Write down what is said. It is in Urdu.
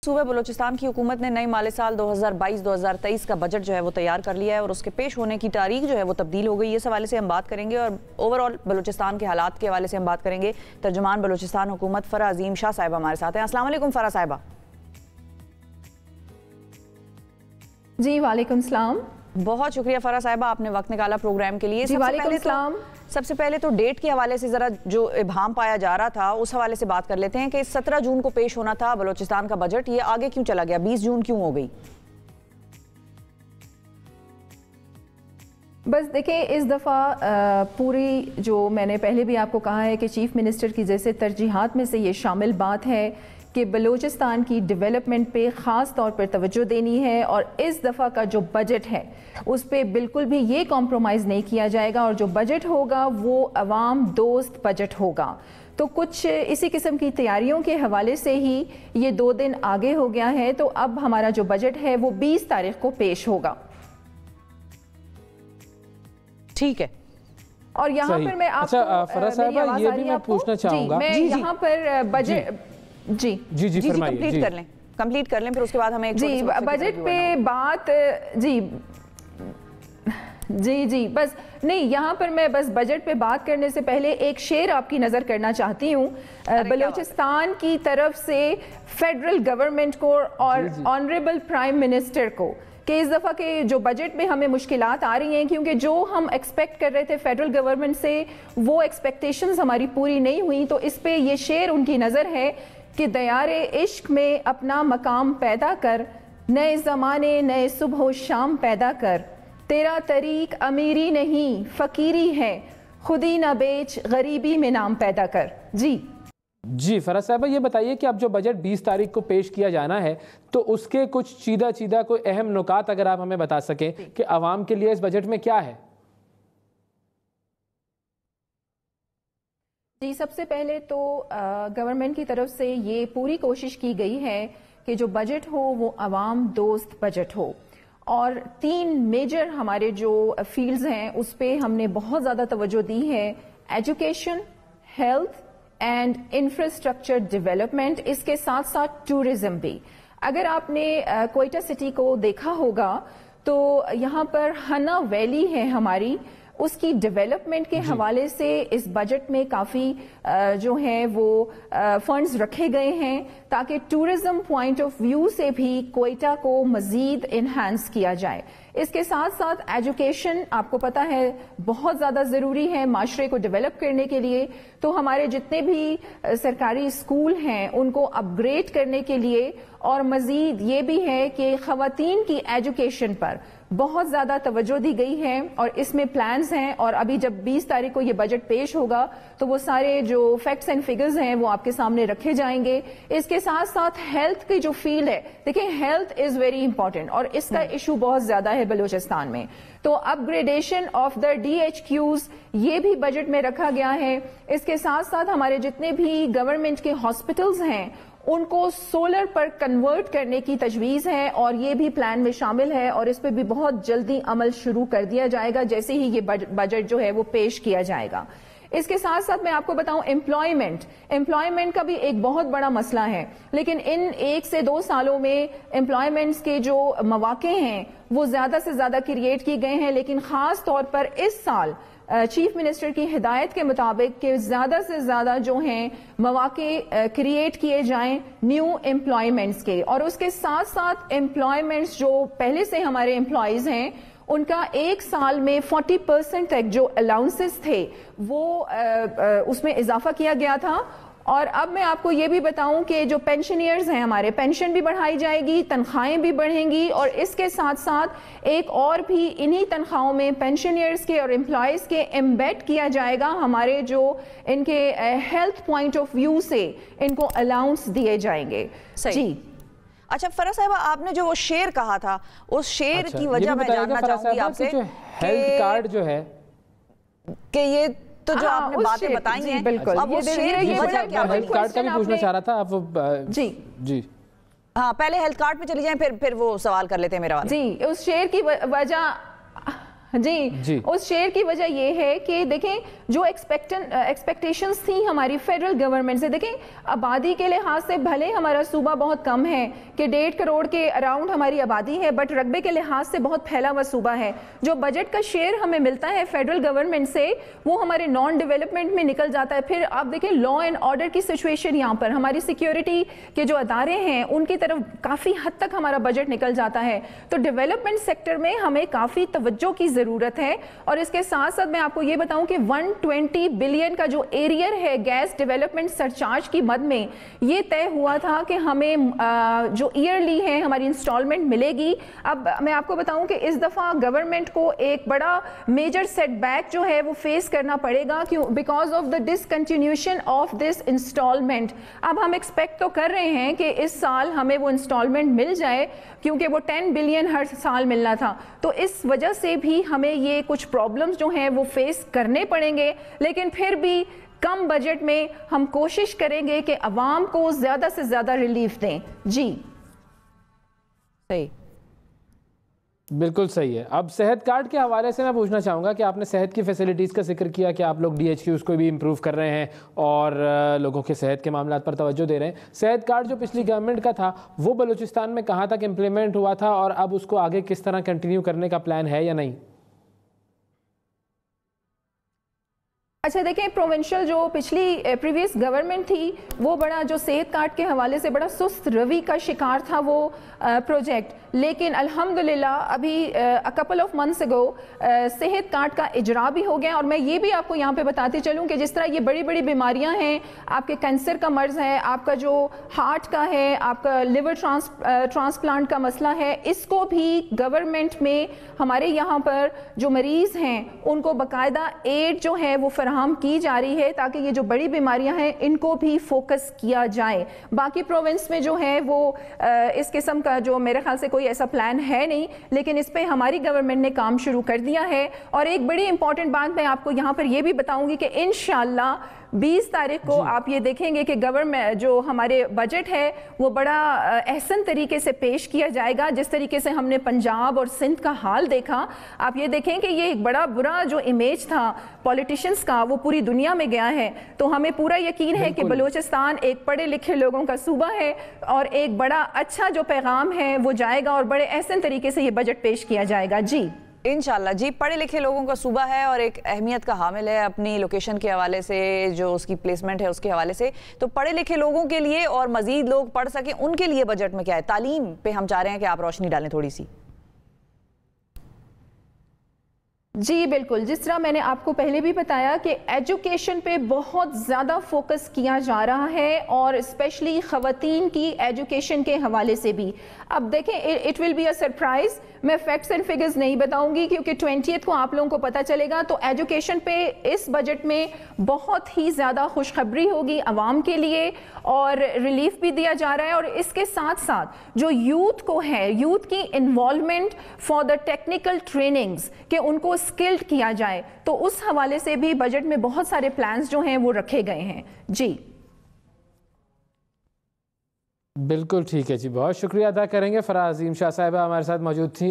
صوبہ بلوچستان کی حکومت نے نئے مالی سال 2022-2023 کا بجٹ جو ہے وہ تیار کر لیا ہے اور اس کے پیش ہونے کی تاریخ جو ہے وہ تبدیل ہو گئی ہے. اس حوالے سے ہم بات کریں گے اور اوورآل بلوچستان کے حالات کے حوالے سے ہم بات کریں گے. ترجمان بلوچستان حکومت فرح عظیم شاہ صاحبہ ہمارے ساتھ ہیں. السلام علیکم فرح صاحبہ. جی وعلیکم السلام. بہت شکریہ فرح صاحبہ, آپ نے وقت نکالا پروگرام کے لیے. جی وعلیکم السلام. سب سے پہلے تو ڈیٹ کے حوالے سے ذرا جو ابہام پایا جا رہا تھا اس حوالے سے بات کر لیتے ہیں کہ 17 جون کو پیش ہونا تھا بلوچستان کا بجٹ, یہ آگے کیوں چلا گیا, 20 جون کیوں ہو گئی؟ بس دیکھیں اس دفعہ پوری جو میں نے پہلے بھی آپ کو کہا ہے کہ چیف منسٹر کی جیسے ترجیحات میں سے یہ شامل بات ہے کہ بلوچستان کی ڈیولپمنٹ پہ خاص طور پر توجہ دینی ہے, اور اس دفعہ کا جو بجٹ ہے اس پہ بالکل بھی یہ کمپرومائز نہیں کیا جائے گا, اور جو بجٹ ہوگا وہ عوام دوست بجٹ ہوگا. تو کچھ اسی قسم کی تیاریوں کے حوالے سے ہی یہ 2 دن آگے ہو گیا ہے. تو اب ہمارا جو بجٹ ہے وہ 20 تاریخ کو پیش ہوگا. ٹھیک ہے. اور یہاں پر میں آپ کو فرح صاحبہ یہ بھی میں پوچھنا چاہوں گا, میں یہاں پر بجٹ جی کمپلیٹ کر لیں پھر اس کے بعد ہمیں بجٹ پہ بات جی بس نہیں, یہاں پر میں بس بجٹ پہ بات کرنے سے پہلے ایک شعر آپ کی نظر کرنا چاہتی ہوں بلوچستان کی طرف سے فیڈرل گورنمنٹ کو اور آنریبل پرائم منسٹر کو, کہ اس دفعہ کے جو بجٹ میں ہمیں مشکلات آ رہی ہیں کیونکہ جو ہم ایکسپیکٹ کر رہے تھے فیڈرل گورنمنٹ سے وہ ایکسپیکٹیشنز ہماری پوری نہیں ہوئی. تو اس پہ یہ شعر ان کی نظر ہے کہ دیار عشق میں اپنا مقام پیدا کر, نئے زمانے نئے صبح و شام پیدا کر, تیرا طریق امیری نہیں فقیری ہے, خودی نہ بیچ غریبی میں نام پیدا کر. جی فرح صاحبہ یہ بتائیے کہ اب جو بجٹ 20 تاریخ کو پیش کیا جانا ہے تو اس کے کچھ چیدہ کوئی اہم نکات اگر آپ ہمیں بتا سکیں کہ عوام کے لیے اس بجٹ میں کیا ہے؟ جی سب سے پہلے تو گورنمنٹ کی طرف سے یہ پوری کوشش کی گئی ہے کہ جو بجٹ ہو وہ عوام دوست بجٹ ہو, اور 3 میجر ہمارے جو فیلڈز ہیں اس پہ ہم نے بہت زیادہ توجہ دی ہے, education, health and infrastructure development, اس کے ساتھ ساتھ ٹورزم بھی. اگر آپ نے کوئٹہ سٹی کو دیکھا ہوگا تو یہاں پر ہنا ویلی ہے ہماری, اس کی ڈیولپمنٹ کے حوالے سے اس بجٹ میں کافی جو ہیں وہ فنڈز رکھے گئے ہیں تاکہ ٹورزم پوائنٹ آف ویو سے بھی کوئٹہ کو مزید انہانس کیا جائے. اس کے ساتھ ساتھ ایجوکیشن آپ کو پتا ہے بہت زیادہ ضروری ہے معاشرے کو ڈیولپ کرنے کے لیے, تو ہمارے جتنے بھی سرکاری اسکول ہیں ان کو اپ گریڈ کرنے کے لیے, اور مزید یہ بھی ہے کہ خواتین کی ایجوکیشن پر بہت زیادہ توجہ دی گئی ہے, اور اس میں پلانز ہیں, اور ابھی جب 20 تاریخ کو یہ بجٹ پیش ہوگا تو وہ سارے جو فیکٹس اینڈ فگرز ہیں وہ آپ کے سامنے رکھے جائیں گے. اس کے ساتھ ساتھ ہیلتھ کی جو فیلڈ ہے, دیکھیں ہیلتھ از ویری امپورٹنٹ اور اس کا ایشو بہت زیادہ ہے بلوچستان میں, تو اپ گریڈیشن آف دا DHQs یہ بھی بجٹ میں رکھا گیا ہے. اس کے ساتھ ساتھ ہمارے جتنے بھی گورنمنٹ کے ہاسپٹلز ہیں ان کو سولر پر کنورٹ کرنے کی تجویز ہے, اور یہ بھی پلان میں شامل ہے, اور اس پہ بھی بہت جلدی عمل شروع کر دیا جائے گا جیسے ہی یہ بجٹ جو ہے وہ پیش کیا جائے گا. اس کے ساتھ ساتھ میں آپ کو بتاؤں امپلائمنٹ کا بھی ایک بہت بڑا مسئلہ ہے, لیکن ان 1 سے 2 سالوں میں امپلائمنٹس کے جو مواقع ہیں وہ زیادہ سے زیادہ کریٹ کیے گئے ہیں, لیکن خاص طور پر اس سال چیف منسٹر کی ہدایت کے مطابق کہ زیادہ سے زیادہ جو ہیں مواقع کریٹ کیے جائیں نیو امپلائمنٹس کے, اور اس کے ساتھ ساتھ امپلائمنٹس جو پہلے سے ہمارے امپلائیز ہیں ان کا 1 سال میں 40% تک جو الاؤنسز تھے وہ اس میں اضافہ کیا گیا تھا. اور اب میں آپ کو یہ بھی بتاؤں کہ جو پینشنئرز ہیں ہمارے, پینشن بھی بڑھائی جائے گی, تنخواہیں بھی بڑھیں گی, اور اس کے ساتھ ساتھ ایک اور بھی انہی تنخواہوں میں پینشنئرز کے اور امپلائیز کے ایمبیڈ کیا جائے گا ہمارے جو ان کے ہیلتھ پوائنٹ آف ویو سے ان کو الاؤنس دیے جائیں گے. جی اچھا فرح صاحبہ, آپ نے جو وہ شعر کہا تھا اس شعر کی وجہ میں جاننا چاہوں گی آپ سے, ہیلتھ کارڈ جو ہے کہ یہ تو جو آپ نے باتیں بتائی ہیں بالکل, اب وہ شعر کی وجہ کیا ہے؟ ہیلتھ کارڈ کا بھی پوچھنا چاہ رہا تھا آپ. جی ہاں پہلے ہیلتھ کارڈ پہ چلی جائیں پھر وہ سوال کر لیتے ہیں میرا والا. جی اس شعر کی وجہ جی اس شیئر کی وجہ یہ ہے کہ دیکھیں جو ایکسپیکٹیشنز تھیں ہماری فیڈرل گورنمنٹ سے، دیکھیں آبادی کے لحاظ سے بھلے ہمارا صوبہ بہت کم ہے کہ 1.5 کروڑ کے اراؤنڈ ہماری آبادی ہے، بٹ رقبے کے لحاظ سے بہت پھیلا ہوا صوبہ ہے. جو بجٹ کا شیئر ہمیں ملتا ہے فیڈرل گورنمنٹ سے وہ ہمارے نان ڈیولپمنٹ میں نکل جاتا ہے. پھر آپ دیکھیں لا اینڈ آرڈر کی سچویشن، یہاں پر ہماری سیکیورٹی کے جو ادارے ہیں ان کی طرف کافی حد تک ہمارا بجٹ نکل جاتا ہے. تو ڈیولپمنٹ سیکٹر میں ہمیں کافی توجہ کی ضرورت ہے. اور اس کے ساتھ ساتھ میں آپ کو یہ بتاؤں کہ 120 بلین کا جو ایریئر ہے گیس ڈیولپمنٹ سرچارج کی مد میں یہ طے ہوا تھا کہ ہمیں جو ایئرلی ہے ہماری انسٹالمنٹ ملے گی. اب میں آپ کو بتاؤں کہ اس دفعہ گورنمنٹ کو ایک بڑا میجر سیٹ بیک جو ہے وہ فیس کرنا پڑے گا because of the discontinuation of this installment. اب ہم ایکسپیکٹ تو کر رہے ہیں کہ اس سال ہمیں وہ انسٹالمنٹ مل جائے کیونکہ وہ 10 بلین ہر سال ملنا تھا. تو اس وجہ سے بھی ہمیں یہ کچھ پرابلمز جو ہیں وہ فیس کرنے پڑیں گے، لیکن پھر بھی کم بجٹ میں ہم کوشش کریں گے کہ عوام کو زیادہ سے زیادہ ریلیف دیں. جی صحیح، بالکل صحیح ہے. اب صحت کارڈ کے حوالے سے میں پوچھنا چاہوں گا کہ آپ نے صحت کی فیسلٹیز کا ذکر کیا کہ آپ لوگ DHQs کو بھی امپروو کر رہے ہیں اور لوگوں کے صحت کے معاملات پر توجہ دے رہے ہیں. صحت کارڈ جو پچھلی گورنمنٹ کا تھا وہ بلوچستان میں کہاں تک امپلیمنٹ ہوا تھا اور اب اس کو آگے کس طرح کنٹینیو کرنے کا پلان ہے یا نہیں؟ اچھا دیکھیں، پروونشل جو پریویس گورنمنٹ تھی وہ بڑا جو صحت کارڈ کے حوالے سے بڑا سست روی کا شکار تھا وہ پروجیکٹ. لیکن الحمدللہ ابھی کپل آف منتھس اگو صحت کارڈ کا اجرا بھی ہو گیا. اور میں یہ بھی آپ کو یہاں پہ بتاتی چلوں کہ جس طرح یہ بڑی بڑی بیماریاں ہیں، آپ کے کینسر کا مرض ہے، آپ کا جو ہارٹ کا ہے، آپ کا لیور ٹرانسپلانٹ کا مسئلہ ہے، اس کو بھی گورنمنٹ میں ہمارے یہاں پر جو مریض ہیں ان کو باقاعدہ ایڈ جو ہے وہ فراہم کی جا رہی ہے تاکہ یہ جو بڑی بیماریاں ہیں ان کو بھی فوکس کیا جائے. باقی پروونس میں جو ہے وہ اس قسم کا جو میرے خیال سے کوئی ایسا پلان ہے نہیں، لیکن اس پہ ہماری گورنمنٹ نے کام شروع کر دیا ہے. اور ایک بڑی امپورٹنٹ بات میں آپ کو یہاں پر یہ بھی بتاؤں گی کہ انشاءاللہ 20 تاریخ کو آپ یہ دیکھیں گے کہ گورنمنٹ جو ہمارے بجٹ ہے وہ بڑا احسن طریقے سے پیش کیا جائے گا. جس طریقے سے ہم نے پنجاب اور سندھ کا حال دیکھا، آپ یہ دیکھیں کہ یہ ایک بڑا برا جو امیج تھا پولیٹیشنز کا وہ پوری دنیا میں گیا ہے. تو ہمیں پورا یقین ہے کہ بلوچستان ایک پڑھے لکھے لوگوں کا صوبہ ہے اور ایک بڑا اچھا جو پیغام ہے وہ جائے گا اور بڑے احسن طریقے سے یہ بجٹ پیش کیا جائے گا. جی انشاءاللہ. جی پڑھے لکھے لوگوں کا صوبہ ہے اور ایک اہمیت کا حامل ہے اپنی لوکیشن کے حوالے سے، جو اس کی پلیسمنٹ ہے اس کے حوالے سے. تو پڑھے لکھے لوگوں کے لیے اور مزید لوگ پڑھ سکیں ان کے لیے بجٹ میں کیا ہے؟ تعلیم پہ ہم چاہ رہے ہیں کہ آپ روشنی ڈالیں تھوڑی سی. جی بالکل، جس طرح میں نے آپ کو پہلے بھی بتایا کہ ایجوکیشن پہ بہت زیادہ فوکس کیا جا رہا ہے اور اسپیشلی خواتین کی ایجوکیشن کے حوالے سے بھی. اب دیکھیں it will be a surprise, میں فیکٹس اینڈ فگرز نہیں بتاؤں گی کیونکہ 20 کو آپ لوگوں کو پتہ چلے گا. تو ایجوکیشن پہ اس بجٹ میں بہت ہی زیادہ خوشخبری ہوگی عوام کے لیے اور ریلیف بھی دیا جا رہا ہے. اور اس کے ساتھ ساتھ جو یوتھ کو ہے، یوتھ کی involvement for the technical trainings کہ ان کو اسکلڈ کیا جائے، تو اس حوالے سے بھی بجٹ میں بہت سارے پلانز جو ہیں وہ رکھے گئے ہیں. جی بالکل ٹھیک ہے جی، بہت شکریہ ادا کریں گے. فرح عظیم شاہ صاحبہ ہمارے ساتھ موجود تھیں.